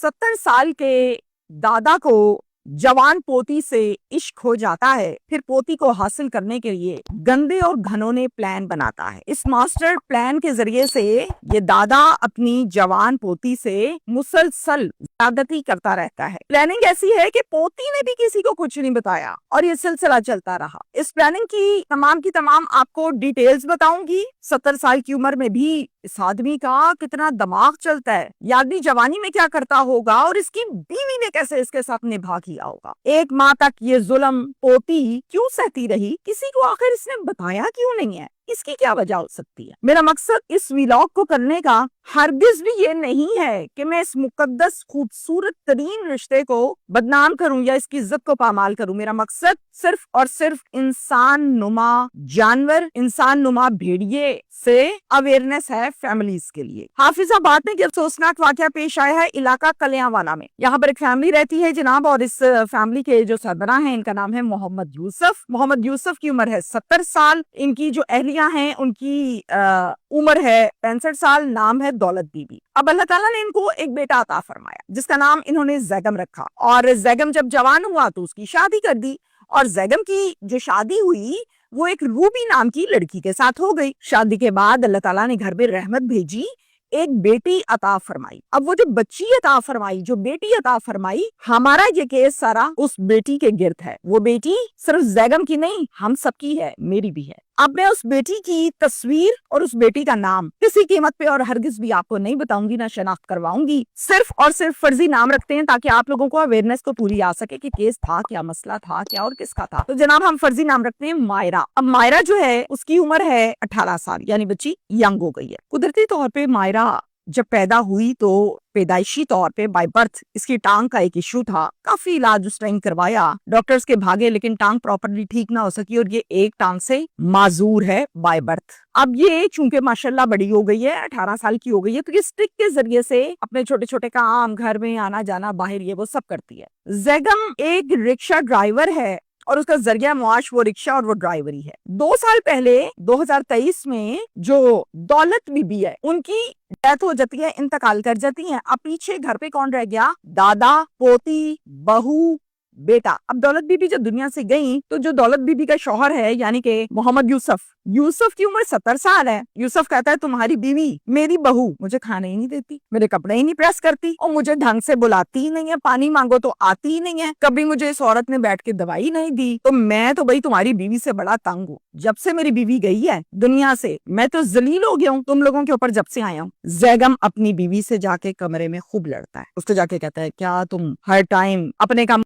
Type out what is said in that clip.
70 साल के दादा को जवान पोती से इश्क हो जाता है, फिर पोती को हासिल करने के लिए गंदे और घनौने प्लान बनाता है। इस मास्टर प्लान के जरिए से ये दादा अपनी जवान पोती से मुसलसल ज्यादती करता रहता है। प्लानिंग ऐसी है कि पोती ने भी किसी को कुछ नहीं बताया और ये सिलसिला चलता रहा। इस प्लानिंग की तमाम आपको डिटेल्स बताऊंगी। 70 साल की उम्र में भी इस आदमी का कितना दिमाग चलता है, ये आदमी जवानी में क्या करता होगा और इसकी बीवी ने कैसे इसके साथ निभा किया होगा। एक माह तक ये जुल्म पोती क्यों सहती रही, किसी को आखिर इसने बताया क्यों नहीं है, इसकी क्या वजह हो सकती है। मेरा मकसद इस व्लॉग को करने का हरगिज भी ये नहीं है कि मैं इस मुकद्दस खूबसूरत तरीन रिश्ते को बदनाम करूं या इसकी इज्जत को पामाल करूं। मेरा मकसद सिर्फ और सिर्फ इंसान नुमा जानवर, इंसान नुमा भेड़िए से अवेयरनेस है फैमिलीज के लिए। हाफिजाबाद में एक अफसोसनाक वाकया पेश आया है, इलाका कलियांवाला में। यहाँ पर एक फैमिली रहती है जनाब, और इस फैमिली के जो सरबराह हैं इनका नाम है मोहम्मद यूसुफ। मोहम्मद यूसुफ की उम्र है 70 साल। इनकी जो अहलिया हैं उनकी उम्र है 65 साल। नाम है दौलत बीबी। अब अल्लाह ताला ने इनको एक बेटा अता फरमाया जिसका नाम इन्होंने जैगम रखा, और जैगम जब जवान हुआ तो उसकी शादी कर दी, और जैगम की जो शादी हुई वो एक रूबी नाम की लड़की के साथ हो गई। शादी के बाद अल्लाह ताला ने घर में रहमत भेजी, एक बेटी अता फरमाई। अब वो जो बच्ची अता फरमाई, जो बेटी अता फरमाई, हमारा ये केस सारा उस बेटी के गिर्द है। वो बेटी सिर्फ जैगम की नहीं, हम सबकी है, मेरी भी है। अब मैं उस बेटी की तस्वीर और उस बेटी का नाम किसी कीमत पे और हरगिज भी आपको नहीं बताऊंगी, ना शनाख्त करवाऊंगी। सिर्फ और सिर्फ फर्जी नाम रखते हैं ताकि आप लोगों को अवेयरनेस को पूरी आ सके कि केस था क्या, मसला था क्या और किसका था। तो जनाब हम फर्जी नाम रखते हैं मायरा। अब मायरा जो है उसकी उम्र है 18 साल, यानी बच्ची यंग हो गई है। कुदरती तौर पे मायरा जब पैदा हुई तो पैदाइशी तौर पे बाय बर्थ इसकी टांग का एक इशू था। काफी इलाज उस टाइम करवाया, डॉक्टर्स के भागे, लेकिन टांग प्रॉपर्ली ठीक ना हो सकी और ये एक टांग से माजूर है बाय बर्थ। अब ये चूंकि माशाल्लाह बड़ी हो गई है, 18 साल की हो गई है, तो ये स्टिक के जरिए से अपने छोटे छोटे काम, घर में आना जाना, बाहर, ये वो सब करती है। जैगम एक रिक्शा ड्राइवर है और उसका जरिया मुआश वो रिक्शा और वो ड्राइवरी है। 2 साल पहले 2023 में जो दौलत बीबी है उनकी डेथ हो जाती है, इंतकाल कर जाती है। अब पीछे घर पे कौन रह गया? दादा, पोती, बहू, बेटा। अब दौलत बीबी जब दुनिया से गई तो जो दौलत बीबी का शौहर है यानी कि मोहम्मद यूसुफ की उम्र 70 साल है। यूसुफ कहता है तुम्हारी बीवी मेरी बहू मुझे खाने ही नहीं देती, मेरे कपड़े ही नहीं प्रेस करती और मुझे ढंग से बुलाती ही नहीं है, पानी मांगो तो आती ही नहीं है, कभी मुझे इस औरत ने बैठ के दवाई नहीं दी। तो मैं तो भाई तुम्हारी बीवी से बड़ा तंग हूँ। जब से मेरी बीवी गई है दुनिया से मैं तो जलील हो गया हूँ तुम लोगों के ऊपर जब से आया हूँ। जैगम अपनी बीवी से जाके कमरे में खूब लड़ता है, उसको जाके कहता है क्या तुम हर टाइम अपने काम